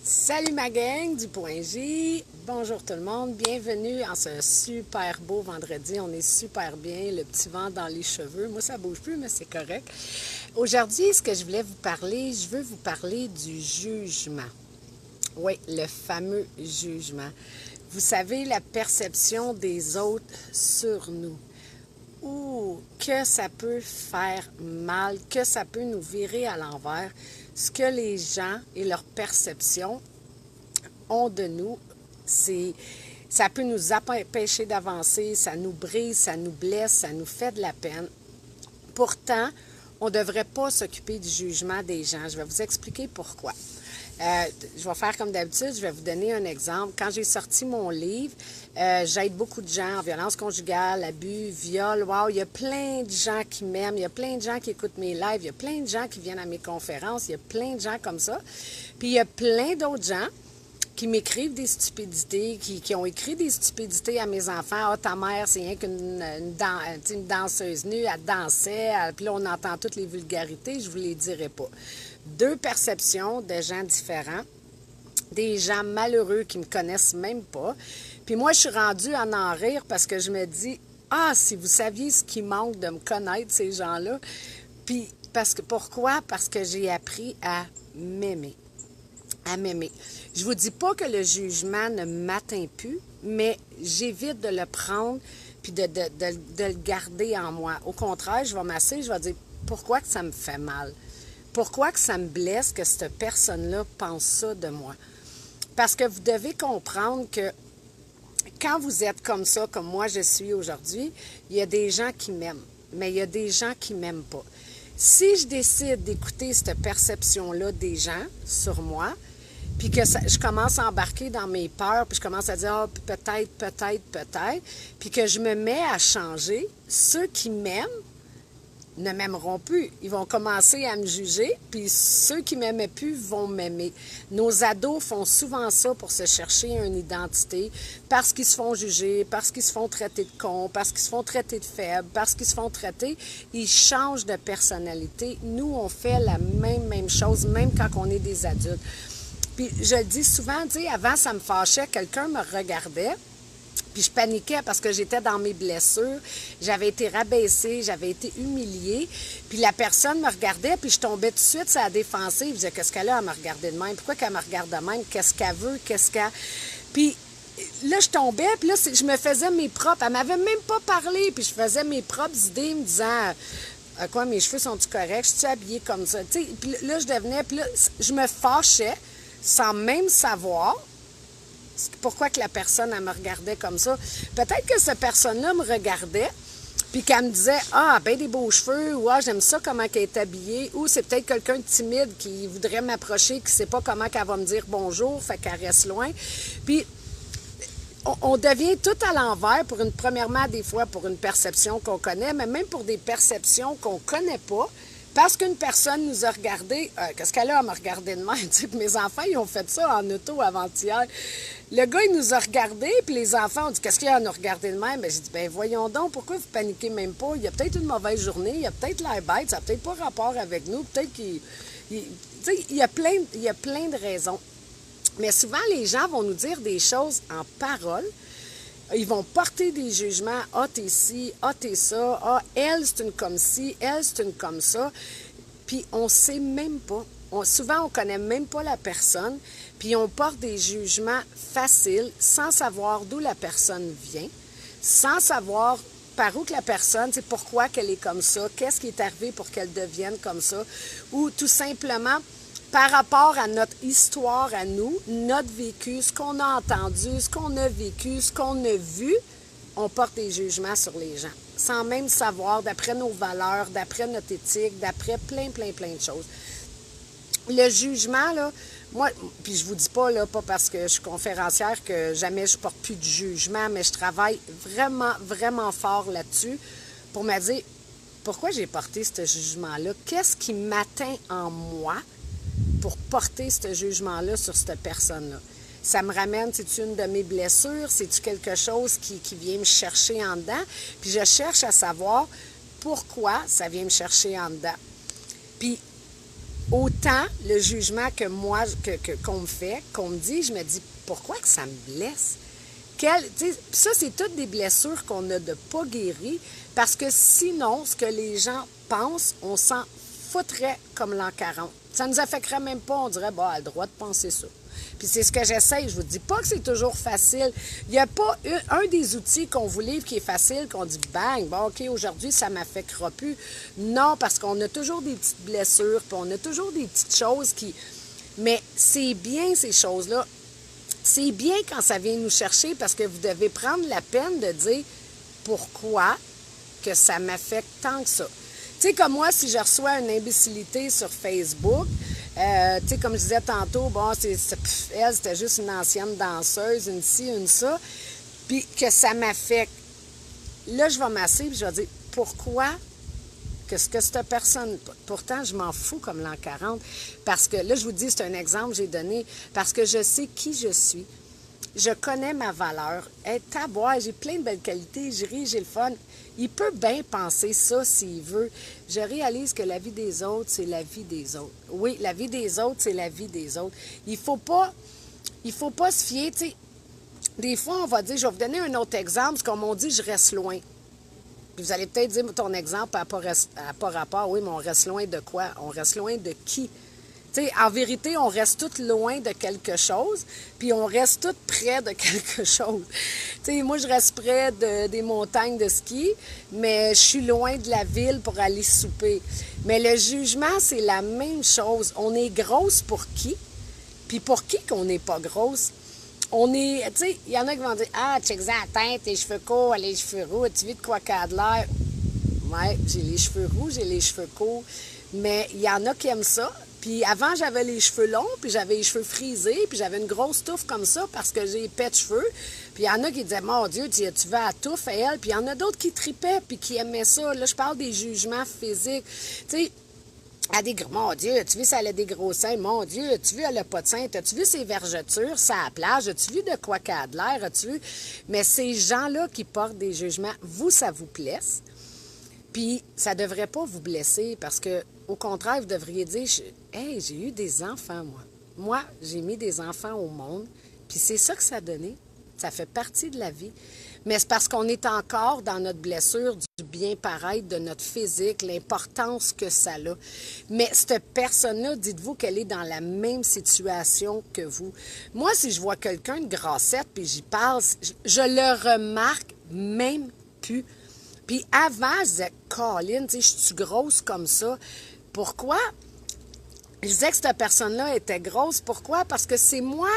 Salut ma gang du Point J, bonjour tout le monde, bienvenue en ce super beau vendredi, on est super bien, le petit vent dans les cheveux, moi ça bouge plus mais c'est correct. Aujourd'hui, ce que je voulais vous parler, je veux vous parler du jugement. Oui, le fameux jugement. Vous savez, la perception des autres sur nous. Ou que ça peut faire mal, que ça peut nous virer à l'envers, ce que les gens et leur perception ont de nous, ça peut nous empêcher d'avancer, ça nous brise, ça nous blesse, ça nous fait de la peine. Pourtant, on ne devrait pas s'occuper du jugement des gens. Je vais vous expliquer pourquoi. Je vais faire comme d'habitude, je vais vous donner un exemple. Quand j'ai sorti mon livre, j'aide beaucoup de gens en violence conjugale, abus, viol. Wow, il y a plein de gens qui m'aiment, il y a plein de gens qui écoutent mes lives, il y a plein de gens qui viennent à mes conférences, il y a plein de gens comme ça. Puis il y a plein d'autres gens qui m'écrivent des stupidités, qui ont écrit des stupidités à mes enfants. « Ah, ta mère, c'est rien qu'une danseuse nue, elle dansait. » Puis là, on entend toutes les vulgarités, je ne vous les dirai pas. Deux perceptions de gens différents, des gens malheureux qui ne me connaissent même pas. Puis moi, je suis rendue à en rire parce que je me dis, ah, si vous saviez ce qui manque de me connaître, ces gens-là. Puis, pourquoi? Parce que j'ai appris à m'aimer. À m'aimer. Je vous dis pas que le jugement ne m'atteint plus, mais j'évite de le prendre puis de le garder en moi. Au contraire, je vais m'asseoir, je vais dire, pourquoi que ça me fait mal? Pourquoi que ça me blesse que cette personne-là pense ça de moi? Parce que vous devez comprendre que quand vous êtes comme ça, comme moi je suis aujourd'hui, il y a des gens qui m'aiment, mais il y a des gens qui ne m'aiment pas. Si je décide d'écouter cette perception-là des gens sur moi, puis que je commence à embarquer dans mes peurs, puis je commence à dire « Ah, peut-être », puis que je me mets à changer, ceux qui m'aiment ne m'aimeront plus. Ils vont commencer à me juger, puis ceux qui ne m'aimaient plus vont m'aimer. Nos ados font souvent ça pour se chercher une identité, parce qu'ils se font juger, parce qu'ils se font traiter de cons, parce qu'ils se font traiter de faibles, parce qu'ils se font traiter, ils changent de personnalité. Nous, on fait la même chose, même quand on est des adultes. Puis je le dis souvent, tu sais, avant, ça me fâchait, quelqu'un me regardait, puis je paniquais parce que j'étais dans mes blessures, j'avais été rabaissée, j'avais été humiliée, puis la personne me regardait, puis je tombais tout de suite sur la défensive, je disais, qu'est-ce qu'elle a à me regarder de même? Pourquoi qu'elle me regarde de même? Qu'est-ce qu'elle veut? Qu'est-ce qu'elle... Puis là, je tombais, puis là, je me faisais mes propres, elle m'avait même pas parlé, puis je faisais mes propres idées, me disant... quoi, mes cheveux sont-ils corrects? Je suis habillée comme ça? Tu sais, puis là, je devenais... Puis là, je me fâchais sans même savoir pourquoi que la personne, elle me regardait comme ça. Peut-être que cette personne-là me regardait, puis qu'elle me disait « Ah, ben des beaux cheveux » ou « Ah, j'aime ça comment elle est habillée » ou c'est peut-être quelqu'un de timide qui voudrait m'approcher, qui ne sait pas comment qu'elle va me dire « bonjour », fait qu'elle reste loin. Puis, on devient tout à l'envers, premièrement, des fois, pour une perception qu'on connaît, mais même pour des perceptions qu'on ne connaît pas. Parce qu'une personne nous a regardé, qu'est-ce qu'elle a à me regarder de même? Mes enfants, ils ont fait ça en auto avant-hier. Le gars, il nous a regardé, puis les enfants ont dit, qu'est-ce qu'il y a à nous regarder de même? Bien, j'ai dit, ben voyons donc, pourquoi vous paniquez même pas? Il y a peut-être une mauvaise journée, il y a peut-être l'air bête, ça n'a peut-être pas rapport avec nous, peut-être il y a plein de raisons. Mais souvent, les gens vont nous dire des choses en parole. Ils vont porter des jugements. « Ah, t'es ci, ah, t'es ça, ah, elle, c'est une comme ci, elle, c'est une comme ça. » Puis on ne sait même pas. Souvent, on ne connaît même pas la personne. Puis on porte des jugements faciles sans savoir d'où la personne vient, sans savoir par où que la personne, c'est pourquoi qu'elle est comme ça, qu'est-ce qui est arrivé pour qu'elle devienne comme ça, ou tout simplement... par rapport à notre histoire à nous, notre vécu, ce qu'on a entendu, ce qu'on a vécu, ce qu'on a vu, on porte des jugements sur les gens, sans même savoir, d'après nos valeurs, d'après notre éthique, d'après plein de choses. Le jugement, là, moi, puis je vous dis pas, là, pas parce que je suis conférencière que jamais je porte plus de jugement, mais je travaille vraiment fort là-dessus pour me dire, pourquoi j'ai porté ce jugement-là? Qu'est-ce qui m'atteint en moi pour porter ce jugement-là sur cette personne-là? Ça me ramène, c'est-tu une de mes blessures? C'est-tu quelque chose qui vient me chercher en dedans? Puis je cherche à savoir pourquoi ça vient me chercher en dedans. Puis autant le jugement que moi, qu'on me fait, qu'on me dit, je me dis, pourquoi que ça me blesse? Ça, c'est toutes des blessures qu'on a de pas guéries, parce que sinon, ce que les gens pensent, on s'en foutrait comme l'an 40. Ça nous affecterait même pas, on dirait, bah, elle a le droit de penser ça. Puis c'est ce que j'essaye. Je vous dis pas que c'est toujours facile. Il n'y a pas un des outils qu'on vous livre qui est facile, qu'on dit bang, bon, OK, aujourd'hui, ça m'affectera plus. Non, parce qu'on a toujours des petites blessures, puis on a toujours des petites choses qui. Mais c'est bien, ces choses-là. C'est bien quand ça vient nous chercher parce que vous devez prendre la peine de dire pourquoi que ça m'affecte tant que ça. Tu sais, comme moi, si je reçois une imbécilité sur Facebook, tu sais, comme je disais tantôt, bon, elle, c'était juste une ancienne danseuse, une ci, une ça, puis que ça m'affecte. Là, je vais m'asseoir et je vais dire, pourquoi que ce que cette personne... Pourtant, je m'en fous comme l'an 40, parce que, là, je vous dis, c'est un exemple que j'ai donné, parce que je sais qui je suis. Je connais ma valeur. Hey, taboire, j'ai plein de belles qualités, je ris, j'ai le fun. Il peut bien penser ça s'il veut. Je réalise que la vie des autres, c'est la vie des autres. Oui, la vie des autres, c'est la vie des autres. Il faut pas se fier, tu sais. Des fois, on va dire, je vais vous donner un autre exemple, comme on dit, je reste loin. Puis vous allez peut-être dire, ton exemple n'a pas rapport. Oui, mais on reste loin de quoi? On reste loin de qui? T'sais, en vérité, on reste tous loin de quelque chose, puis on reste tous près de quelque chose. T'sais, moi, je reste près des montagnes de ski, mais je suis loin de la ville pour aller souper. Mais le jugement, c'est la même chose. On est grosse pour qui? Puis pour qui qu'on n'est pas grosse? On est, tu sais, il y en a qui vont dire, ah, check ça la tête, tes cheveux courts, les cheveux roux, tu vis de quoi qu'elle a de l'air? Ouais, j'ai les cheveux roux, j'ai les cheveux courts, mais il y en a qui aiment ça. Puis avant, j'avais les cheveux longs, puis j'avais les cheveux frisés, puis j'avais une grosse touffe comme ça parce que j'ai épais de cheveux. Puis il y en a qui disaient, mon Dieu, tu veux la touffe à elle? Puis il y en a d'autres qui tripaient, puis qui aimaient ça. Là, je parle des jugements physiques. Tu sais, mon Dieu, as-tu vu ça, elle a des gros seins? Mon Dieu, as-tu vu, elle a pas de seins? As-tu vu ses vergetures, ça à la plage? As-tu vu de quoi qu'elle a de l'air? As-tu vu? Mais ces gens-là qui portent des jugements, vous, ça vous blesse. Puis ça ne devrait pas vous blesser parce que, au contraire, vous devriez dire, hey, j'ai eu des enfants, moi. Moi, j'ai mis des enfants au monde, puis c'est ça que ça a donné. Ça fait partie de la vie. Mais c'est parce qu'on est encore dans notre blessure du bien-paraître, de notre physique, l'importance que ça a. Mais cette personne-là, dites-vous qu'elle est dans la même situation que vous. Moi, si je vois quelqu'un de grassette, puis j'y parle, je le remarque même plus. Puis avant, je disais, Colin, tu sais, je suis grosse comme ça. Pourquoi? Je disais que cette personne-là était grosse. Pourquoi? Parce que c'est moi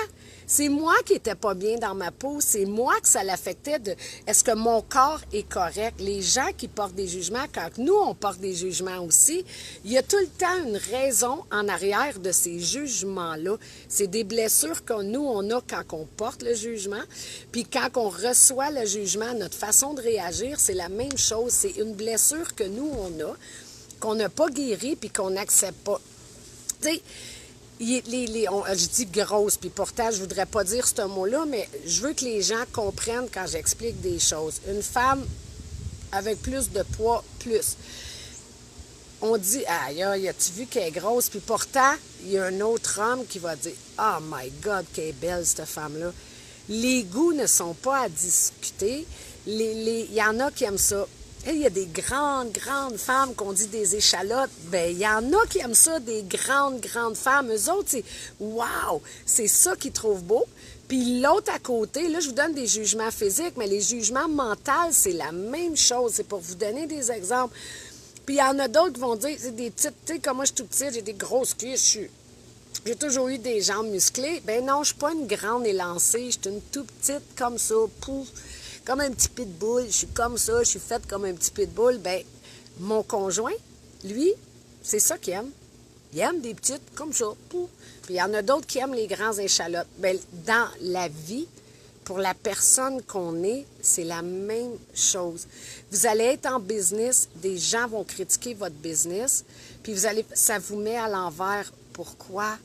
qui n'étais pas bien dans ma peau. C'est moi que ça l'affectait de est-ce que mon corps est correct? Les gens qui portent des jugements, quand nous, on porte des jugements aussi, il y a tout le temps une raison en arrière de ces jugements-là. C'est des blessures que nous, on a quand on porte le jugement. Puis quand on reçoit le jugement, notre façon de réagir, c'est la même chose. C'est une blessure que nous, on a, qu'on n'a pas guérie puis qu'on n'accepte pas. Tu sais, je dis grosse, puis pourtant, je voudrais pas dire ce mot-là, mais je veux que les gens comprennent quand j'explique des choses. Une femme avec plus de poids, plus. On dit, aïe, as-tu vu qu'elle est grosse? Puis pourtant, il y a un autre homme qui va dire, oh my God, qu'elle est belle, cette femme-là. Les goûts ne sont pas à discuter. Il y en a qui aiment ça. Il y a des grandes femmes qu'on dit des échalotes. Bien, il y en a qui aiment ça, des grandes femmes. Eux autres, c'est wow! C'est ça qu'ils trouvent beau. Puis l'autre à côté, là, je vous donne des jugements physiques, mais les jugements mentaux, c'est la même chose. C'est pour vous donner des exemples. Puis il y en a d'autres qui vont dire, c'est des petites, tu sais, comme moi, je suis tout petite, j'ai des grosses cuisses, j'ai toujours eu des jambes musclées. Ben non, je suis pas une grande élancée, je suis une tout petite comme ça, pouf. Comme un petit pitbull, je suis comme ça, je suis faite comme un petit pitbull. Ben, mon conjoint, lui, c'est ça qu'il aime. Il aime des petites comme ça. Pouf. Puis il y en a d'autres qui aiment les grands échalotes. Ben, dans la vie, pour la personne qu'on est, c'est la même chose. Vous allez être en business, des gens vont critiquer votre business, puis ça vous met à l'envers. Pourquoi?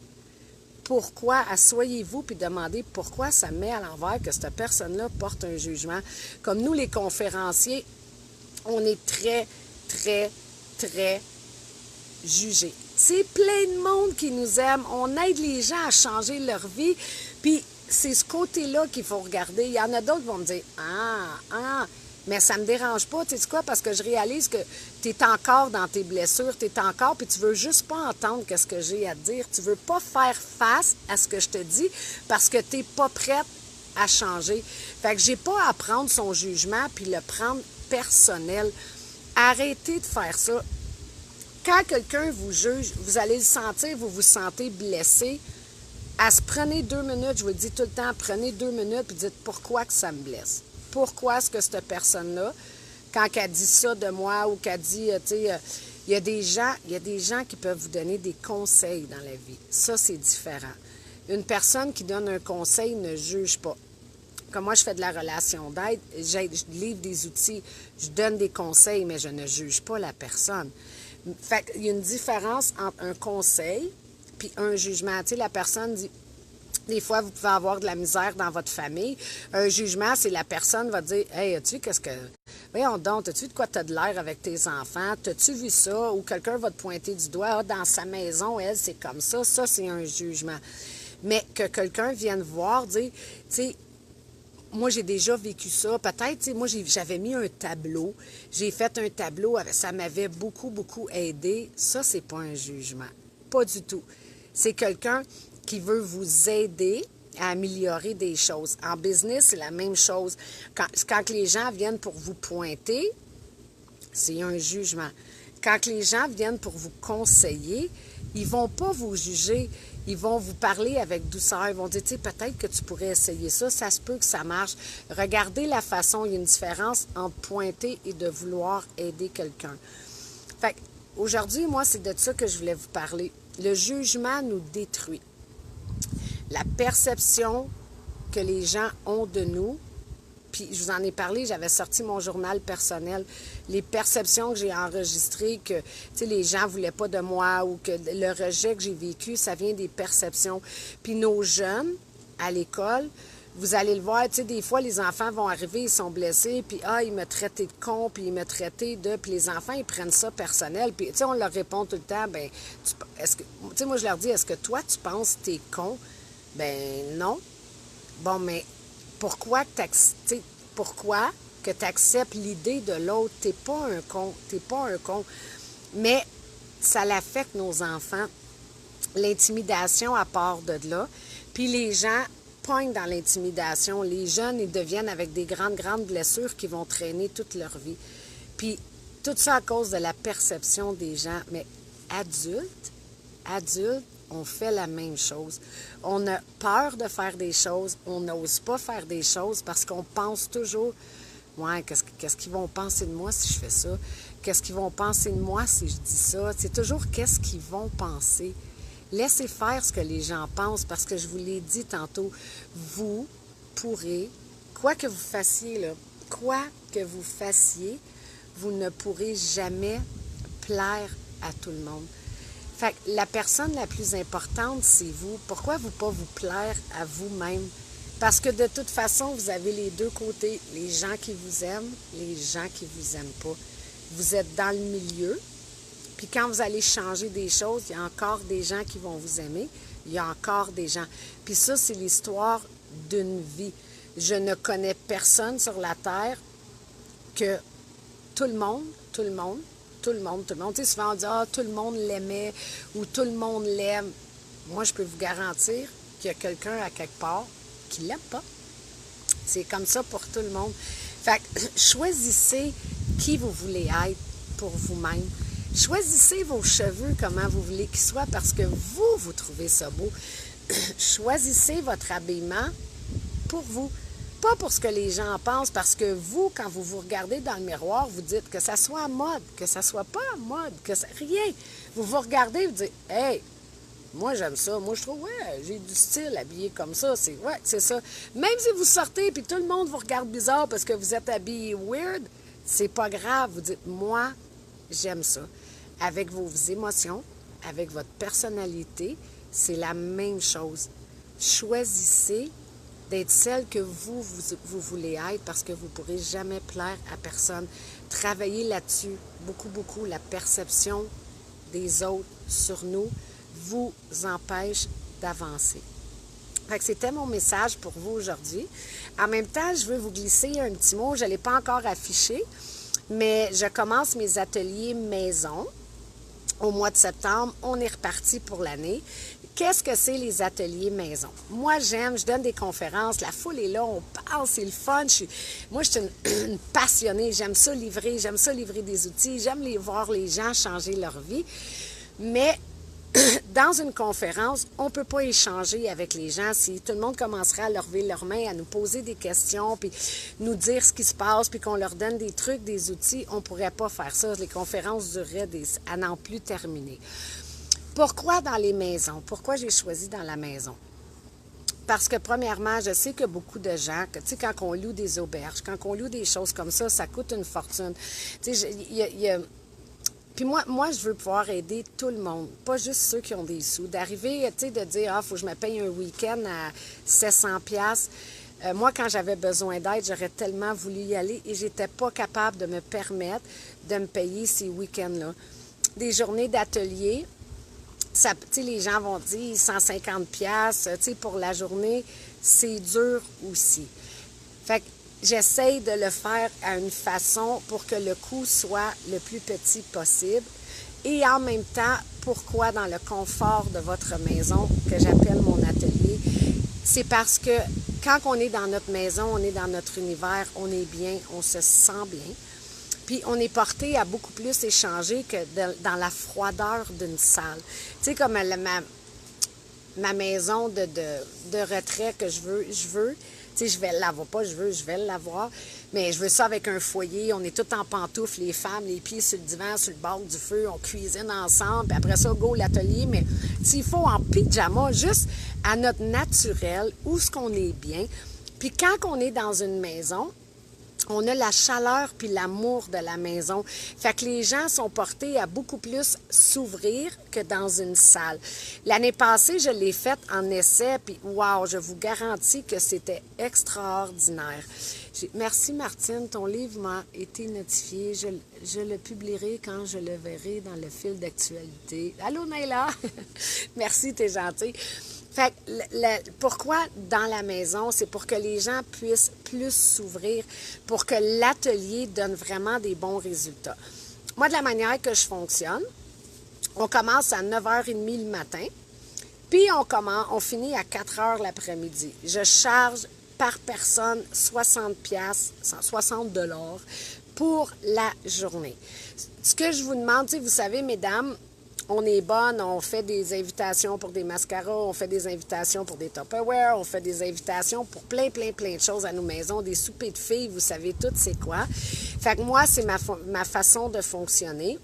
Pourquoi? Asseyez-vous puis demandez pourquoi ça met à l'envers que cette personne-là porte un jugement. Comme nous, les conférenciers, on est très jugés. C'est plein de monde qui nous aime. On aide les gens à changer leur vie. Puis c'est ce côté-là qu'il faut regarder. Il y en a d'autres qui vont me dire « mais ça me dérange pas, tu sais quoi, parce que je réalise que tu es encore dans tes blessures, tu es encore, puis tu veux juste pas entendre ce que j'ai à te dire. Tu veux pas faire face à ce que je te dis parce que tu n'es pas prête à changer. » Fait que j'ai pas à prendre son jugement puis le prendre personnel. Arrêtez de faire ça. Quand quelqu'un vous juge, vous allez le sentir, vous vous sentez blessé. Prenez 2 minutes, je vous le dis tout le temps, prenez 2 minutes et dites pourquoi que ça me blesse. Pourquoi est-ce que cette personne-là, quand elle dit ça de moi ou qu'elle dit, tu sais, il y a des gens qui peuvent vous donner des conseils dans la vie. Ça, c'est différent. Une personne qui donne un conseil ne juge pas. Comme moi, je fais de la relation d'aide, je livre des outils, je donne des conseils, mais je ne juge pas la personne. Fait qu'il y a une différence entre un conseil puis un jugement. Tu sais, la personne dit, des fois, vous pouvez avoir de la misère dans votre famille. Un jugement, c'est la personne va dire, « Hey, as-tu qu'est-ce que... Voyons donc, as-tu de quoi t'as de l'air avec tes enfants? T'as-tu vu ça? » Ou quelqu'un va te pointer du doigt, « Ah, dans sa maison, elle, c'est comme ça. » Ça, c'est un jugement. Mais que quelqu'un vienne voir, dire, tu sais, moi, j'ai déjà vécu ça. Peut-être, tu sais, moi, j'avais mis un tableau. J'ai fait un tableau, ça m'avait beaucoup, beaucoup aidé. Ça, c'est pas un jugement. Pas du tout. C'est quelqu'un qui veut vous aider à améliorer des choses. En business, c'est la même chose. Quand les gens viennent pour vous pointer, c'est un jugement. Quand les gens viennent pour vous conseiller, ils ne vont pas vous juger. Ils vont vous parler avec douceur. Ils vont dire, tu sais, peut-être que tu pourrais essayer ça. Ça se peut que ça marche. Regardez la façon. Il y a une différence entre pointer et de vouloir aider quelqu'un. Fait aujourd'hui, moi, c'est de ça que je voulais vous parler. Le jugement nous détruit. La perception que les gens ont de nous, puis je vous en ai parlé, j'avais sorti mon journal personnel, les perceptions que j'ai enregistrées, que les gens ne voulaient pas de moi ou que le rejet que j'ai vécu, ça vient des perceptions. Puis nos jeunes, à l'école, vous allez le voir, des fois, les enfants vont arriver, ils sont blessés, puis ils me traitaient de con, puis ils me traitaient de... Puis les enfants, ils prennent ça personnel, puis on leur répond tout le temps, ben moi, je leur dis, est-ce que toi, tu penses que t'es con? Ben non. Bon, mais pourquoi que tu acceptes l'idée de l'autre? T'es pas un con. T'es pas un con. Mais ça l'affecte nos enfants. L'intimidation à part de là. Puis les gens pognent dans l'intimidation. Les jeunes, ils deviennent avec des grandes, grandes blessures qui vont traîner toute leur vie. Puis tout ça à cause de la perception des gens. Mais adultes, on fait la même chose. On a peur de faire des choses. On n'ose pas faire des choses parce qu'on pense toujours, ouais, qu'est-ce qu'ils vont penser de moi si je fais ça? Qu'est-ce qu'ils vont penser de moi si je dis ça? C'est toujours qu'est-ce qu'ils vont penser. Laissez faire ce que les gens pensent parce que je vous l'ai dit tantôt, vous pourrez, quoi que vous fassiez, vous ne pourrez jamais plaire à tout le monde. Fait que la personne la plus importante, c'est vous. Pourquoi ne pas vous plaire à vous-même? Parce que de toute façon, vous avez les deux côtés. Les gens qui vous aiment, les gens qui ne vous aiment pas. Vous êtes dans le milieu. Puis quand vous allez changer des choses, il y a encore des gens qui vont vous aimer. Il y a encore des gens. Puis ça, c'est l'histoire d'une vie. Je ne connais personne sur la Terre que tout le monde, tu sais, souvent on dit « Ah, tout le monde l'aimait » ou « Tout le monde l'aime ». Moi, je peux vous garantir qu'il y a quelqu'un à quelque part qui ne l'aime pas. C'est comme ça pour tout le monde. Fait que choisissez qui vous voulez être pour vous-même. Choisissez vos cheveux, comment vous voulez qu'ils soient, parce que vous trouvez ça beau. Choisissez votre habillement pour vous. Pas pour ce que les gens pensent, parce que vous, quand vous vous regardez dans le miroir, vous dites que ça soit à mode, que ça soit pas à mode, rien. Vous vous regardez, vous dites, « Hey, moi j'aime ça, moi je trouve, ouais, j'ai du style habillé comme ça, c'est ça. » Même si vous sortez et tout le monde vous regarde bizarre parce que vous êtes habillé weird, c'est pas grave. Vous dites, « Moi, j'aime ça. » Avec vos émotions, avec votre personnalité, c'est la même chose. Choisissez d'être celle que vous voulez être parce que vous ne pourrez jamais plaire à personne. Travaillez là-dessus, beaucoup, beaucoup, la perception des autres sur nous vous empêche d'avancer. Fait que c'était mon message pour vous aujourd'hui. En même temps, je veux vous glisser un petit mot, je ne l'ai pas encore affiché, mais je commence mes ateliers maison au mois de septembre. On est reparti pour l'année. Qu'est-ce que c'est les ateliers maison? Moi, j'aime, je donne des conférences, la foule est là, on parle, c'est le fun. Moi, je suis une passionnée, j'aime ça livrer des outils, j'aime voir les gens changer leur vie. Mais dans une conférence, on ne peut pas échanger avec les gens. Si tout le monde commencerait à lever leurs mains, à nous poser des questions, puis nous dire ce qui se passe, puis qu'on leur donne des trucs, des outils, on ne pourrait pas faire ça. Les conférences dureraient à n'en plus terminer. Pourquoi dans les maisons? Pourquoi j'ai choisi dans la maison? Parce que, premièrement, je sais que beaucoup de gens, tu sais, quand on loue des auberges, quand on loue des choses comme ça coûte une fortune. Tu sais, puis moi, je veux pouvoir aider tout le monde, pas juste ceux qui ont des sous. D'arriver, tu sais, de dire, il faut que je me paye un week-end à 700$. Moi, quand j'avais besoin d'aide, j'aurais tellement voulu y aller et j'étais pas capable de me permettre de me payer ces week-ends-là. Des journées d'atelier, tu sais, les gens vont dire 150$, tu sais, pour la journée, c'est dur aussi. Fait que j'essaye de le faire à une façon pour que le coût soit le plus petit possible. Et en même temps, pourquoi dans le confort de votre maison, que j'appelle mon atelier, c'est parce que quand on est dans notre maison, on est dans notre univers, on est bien, on se sent bien. Puis on est porté à beaucoup plus échanger que dans la froideur d'une salle. Tu sais, comme ma maison de retrait que je veux, tu sais, je vais l'avoir, pas je vais l'avoir, mais je veux ça avec un foyer, on est tous en pantoufles, les femmes, les pieds sur le divan, sur le bord du feu, on cuisine ensemble, puis après ça, go l'atelier, mais s'il faut en pyjama, juste à notre naturel, où est-ce qu'on est bien. Puis quand on est dans une maison, on a la chaleur puis l'amour de la maison. Fait que les gens sont portés à beaucoup plus s'ouvrir que dans une salle. L'année passée, je l'ai faite en essai, puis wow, je vous garantis que c'était extraordinaire. Merci Martine, ton livre m'a été notifié. Je le publierai quand je le verrai dans le fil d'actualité. Allô Naila! Merci, t'es gentille. Fait que pourquoi dans la maison? C'est pour que les gens puissent plus s'ouvrir, pour que l'atelier donne vraiment des bons résultats. Moi, de la manière que je fonctionne, on commence à 9h30 le matin, puis on finit à 4h l'après-midi. Je charge par personne 60$, 60$ pour la journée. Ce que je vous demande, vous savez, mesdames, on est bonne, on fait des invitations pour des mascaras, on fait des invitations pour des Tupperware, on fait des invitations pour plein de choses à nos maisons, des soupers de filles, vous savez toutes c'est quoi. Fait que moi, c'est ma façon de fonctionner.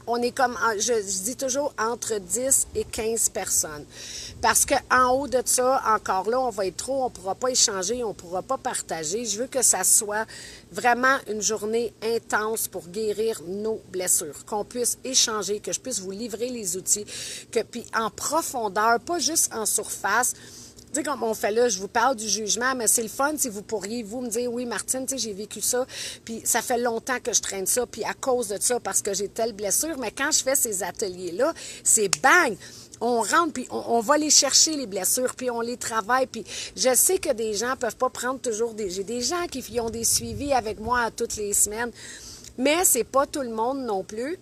On est comme, je dis toujours, entre 10 et 15 personnes. Parce qu'en haut de ça, encore là, on va être trop, on ne pourra pas échanger, on ne pourra pas partager. Je veux que ça soit vraiment une journée intense pour guérir nos blessures, qu'on puisse échanger, que je puisse vous livrer les outils, puis en profondeur, pas juste en surface. Tu sais, comme on fait là, je vous parle du jugement, mais c'est le fun si vous pourriez, vous, me dire, oui, Martine, tu sais, j'ai vécu ça, puis ça fait longtemps que je traîne ça, puis à cause de ça, parce que j'ai telle blessure, mais quand je fais ces ateliers-là, c'est bang! On rentre, puis on va les chercher, les blessures, puis on les travaille, puis je sais que des gens peuvent pas prendre toujours j'ai des gens qui ont des suivis avec moi toutes les semaines, mais c'est pas tout le monde non plus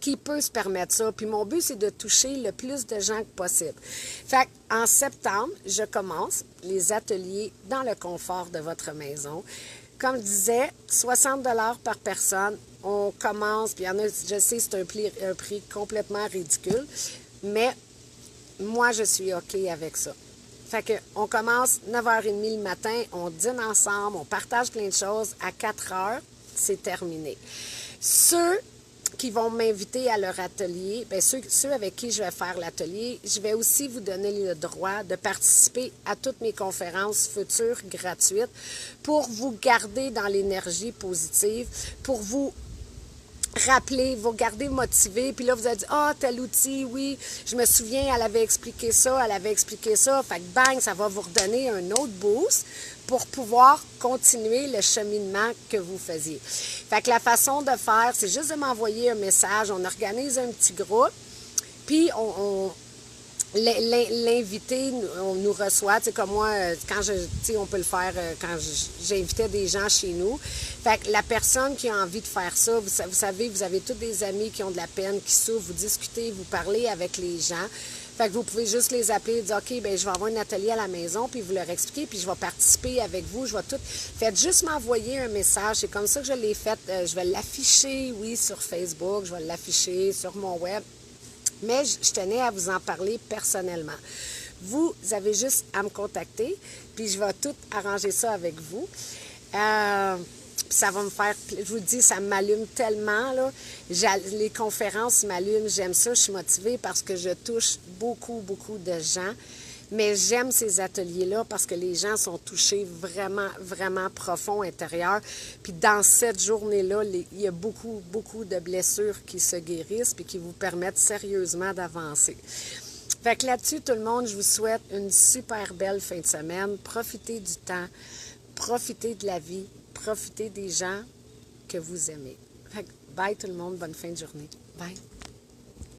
qui peut se permettre ça. Puis mon but, c'est de toucher le plus de gens que possible. Fait qu'en septembre, je commence les ateliers dans le confort de votre maison. Comme je disais, 60$ par personne. On commence, puis il y en a, je sais, c'est un prix complètement ridicule, mais moi, je suis OK avec ça. Fait qu'on commence 9h30 le matin, on dîne ensemble, on partage plein de choses. À 4h, c'est terminé. Ceux qui vont m'inviter à leur atelier, bien, ceux avec qui je vais faire l'atelier, je vais aussi vous donner le droit de participer à toutes mes conférences futures gratuites pour vous garder dans l'énergie positive, pour vous rappeler, vous gardez motivé, puis là, vous avez dit, ah, tel outil, oui, je me souviens, elle avait expliqué ça, fait que bang, ça va vous redonner un autre boost pour pouvoir continuer le cheminement que vous faisiez. Fait que la façon de faire, c'est juste de m'envoyer un message, on organise un petit groupe, puis l'invité on nous reçoit, tu sais, comme moi, quand tu sais, on peut le faire quand j'invitais des gens chez nous. Fait que la personne qui a envie de faire ça, vous savez, vous avez tous des amis qui ont de la peine, qui souffrent, vous discutez, vous parlez avec les gens. Fait que vous pouvez juste les appeler et dire, OK, bien, je vais avoir un atelier à la maison, puis vous leur expliquer, puis je vais participer avec vous, je vais tout. Faites juste m'envoyer un message. C'est comme ça que je l'ai fait. Je vais l'afficher, oui, sur Facebook, je vais l'afficher sur mon web. Mais je tenais à vous en parler personnellement. Vous avez juste à me contacter, puis je vais tout arranger ça avec vous. Ça va me faire, je vous dis, ça m'allume tellement, là. Les conférences m'allument, j'aime ça, je suis motivée parce que je touche beaucoup, beaucoup de gens. Mais j'aime ces ateliers-là parce que les gens sont touchés vraiment, vraiment profond intérieur. Puis dans cette journée-là, il y a beaucoup, beaucoup de blessures qui se guérissent puis qui vous permettent sérieusement d'avancer. Fait que là-dessus, tout le monde, je vous souhaite une super belle fin de semaine. Profitez du temps, profitez de la vie, profitez des gens que vous aimez. Fait que bye tout le monde, bonne fin de journée. Bye!